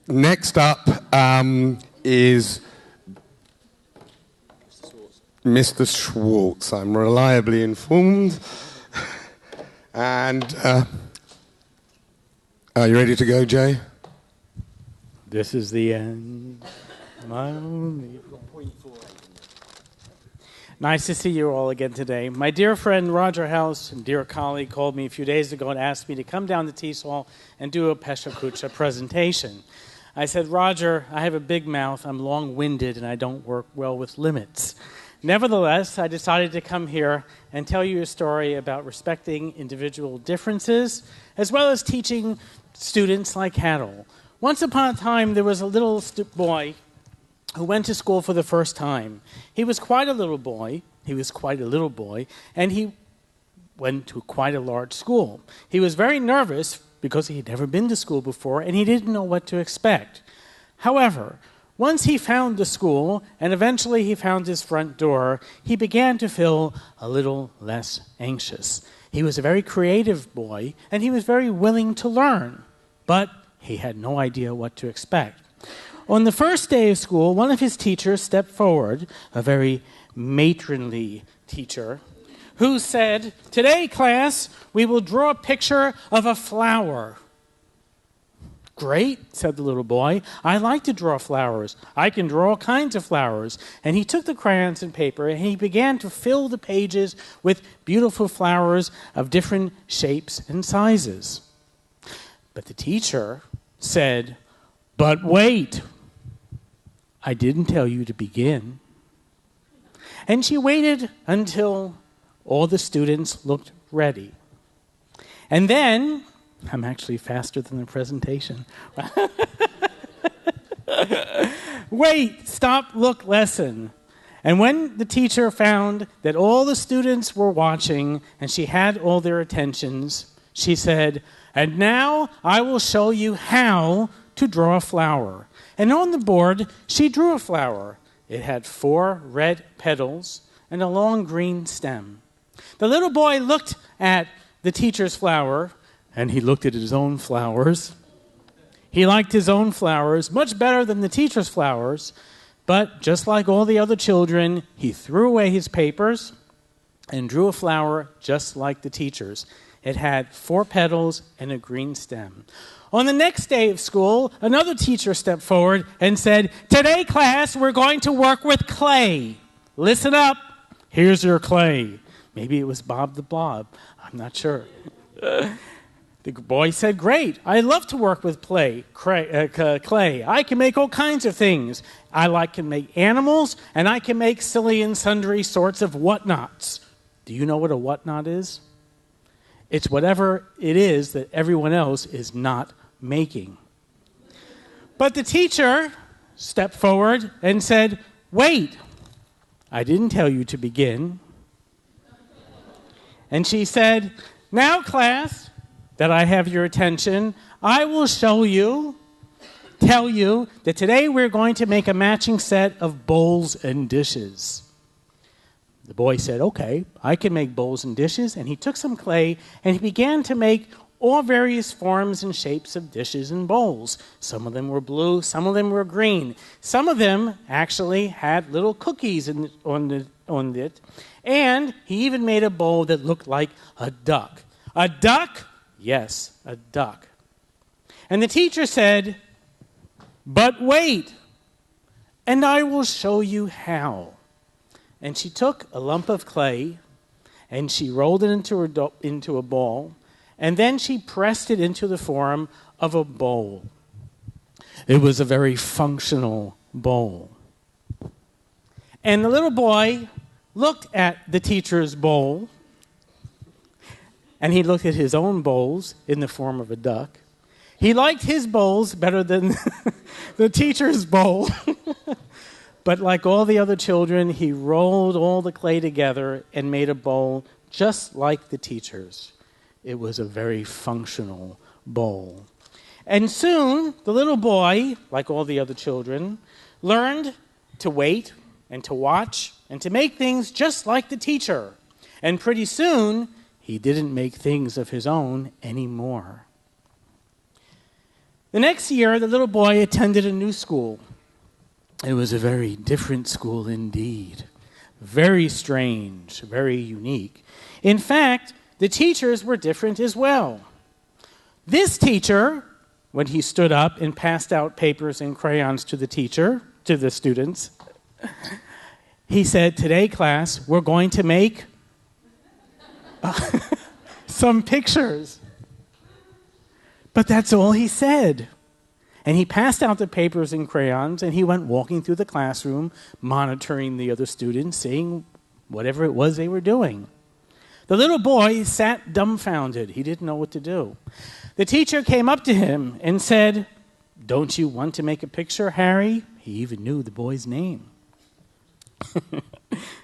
Next up is Mr. Schwartz. I'm reliably informed. And are you ready to go, Jay? This is the end. My only... Nice to see you all again today. My dear friend Roger House and dear colleague called me a few days ago and asked me to come down to TESOL and do a Pecha Kucha presentation. I said, Roger, I have a big mouth, I'm long-winded, and I don't work well with limits. Nevertheless, I decided to come here and tell you a story about respecting individual differences, as well as teaching students like cattle. Once upon a time, there was a little boy who went to school for the first time. He was quite a little boy, and he went to quite a large school. He was very nervous because he had never been to school before, and he didn't know what to expect. However, once he found the school, and eventually he found his front door, he began to feel a little less anxious. He was a very creative boy, and he was very willing to learn, but he had no idea what to expect. On the first day of school, one of his teachers stepped forward, a very matronly teacher, who said, "Today, class, we will draw a picture of a flower." "Great," said the little boy. "I like to draw flowers. I can draw all kinds of flowers." And he took the crayons and paper, and he began to fill the pages with beautiful flowers of different shapes and sizes. But the teacher said, "But wait, I didn't tell you to begin." And she waited until all the students looked ready. And then, I'm actually faster than the presentation. Wait, stop, look, listen. And when the teacher found that all the students were watching and she had all their attentions, she said, "And now I will show you how to draw a flower." And on the board, she drew a flower. It had 4 red petals and a long green stem. The little boy looked at the teacher's flower, and he looked at his own flowers. He liked his own flowers much better than the teacher's flowers, but just like all the other children, he threw away his papers and drew a flower just like the teacher's. It had 4 petals and a green stem. On the next day of school, another teacher stepped forward and said, "Today, class, we're going to work with clay. Listen up. Here's your clay." Maybe it was Bob the Blob. I'm not sure. The boy said, "Great. I love to work with clay. I can make all kinds of things. Can make animals, and I can make silly and sundry sorts of whatnots." Do you know what a whatnot is? It's whatever it is that everyone else is not making. But the teacher stepped forward and said, "Wait, I didn't tell you to begin." And she said, "Now, class, that I have your attention, I will tell you that today we're going to make a matching set of bowls and dishes." The boy said, "Okay, I can make bowls and dishes." And he took some clay and he began to make all various forms and shapes of dishes and bowls. Some of them were blue, some of them were green. Some of them actually had little cookies on it. And he even made a bowl that looked like a duck. A duck? Yes, a duck. And the teacher said, "But wait, and I will show you how." And she took a lump of clay and she rolled it into a ball, and then she pressed it into the form of a bowl. It was a very functional bowl. And the little boy looked at the teacher's bowl, and he looked at his own bowls in the form of a duck. He liked his bowls better than the teacher's bowl. But like all the other children, he rolled all the clay together and made a bowl just like the teacher's. It was a very functional bowl. And soon, the little boy, like all the other children, learned to wait and to watch and to make things just like the teacher. And pretty soon, he didn't make things of his own anymore. The next year, the little boy attended a new school. It was a very different school indeed. Very strange, very unique. In fact, the teachers were different as well. This teacher, when he stood up and passed out papers and crayons to the students, he said, "Today, class, we're going to make some pictures." But that's all he said. And he passed out the papers and crayons, and he went walking through the classroom, monitoring the other students, seeing whatever it was they were doing. The little boy sat dumbfounded. He didn't know what to do. The teacher came up to him and said, "Don't you want to make a picture, Harry?" He even knew the boy's name.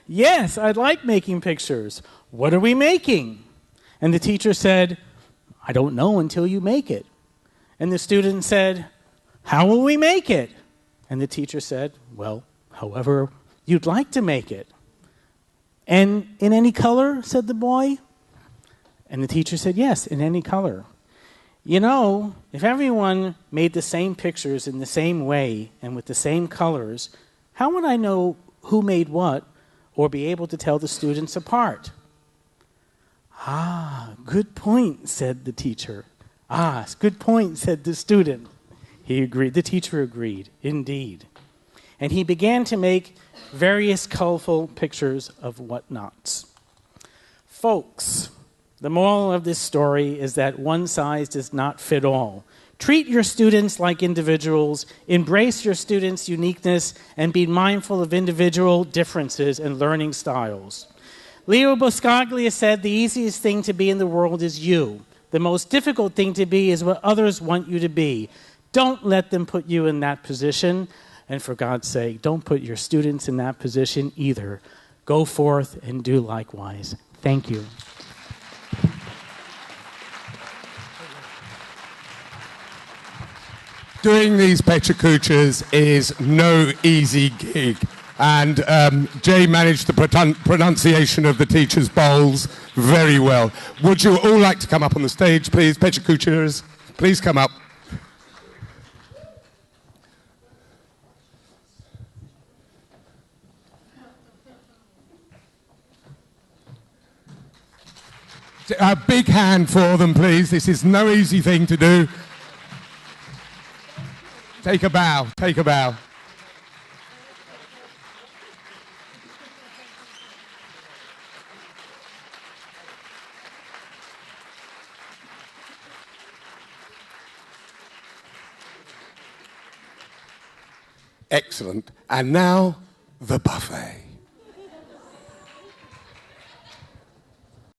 "Yes, I'd like making pictures. What are we making?" And the teacher said, "I don't know until you make it." And the student said, "How will we make it?" And the teacher said, "Well, however you'd like to make it." "And in any color?" said the boy. And the teacher said, "Yes, in any color." You know, if everyone made the same pictures in the same way and with the same colors, how would I know who made what or be able to tell the students apart? "Ah, good point," said the teacher. "Ah, good point," said the student. He agreed. The teacher agreed, indeed. And he began to make various colorful pictures of whatnots. Folks, the moral of this story is that one size does not fit all. Treat your students like individuals, embrace your students' uniqueness, and be mindful of individual differences and learning styles. Leo Buscaglia said, "The easiest thing to be in the world is you. The most difficult thing to be is what others want you to be. Don't let them put you in that position. And for God's sake, don't put your students in that position either. Go forth and do likewise." Thank you. Doing these Pecha Kuchas is no easy gig. And Jay managed the pronunciation of the teachers' bowls very well. Would you all like to come up on the stage, please? Pecha Kuchas, please come up. A big hand for them, please. This is no easy thing to do. Take a bow, take a bow. Excellent. And now, the buffet.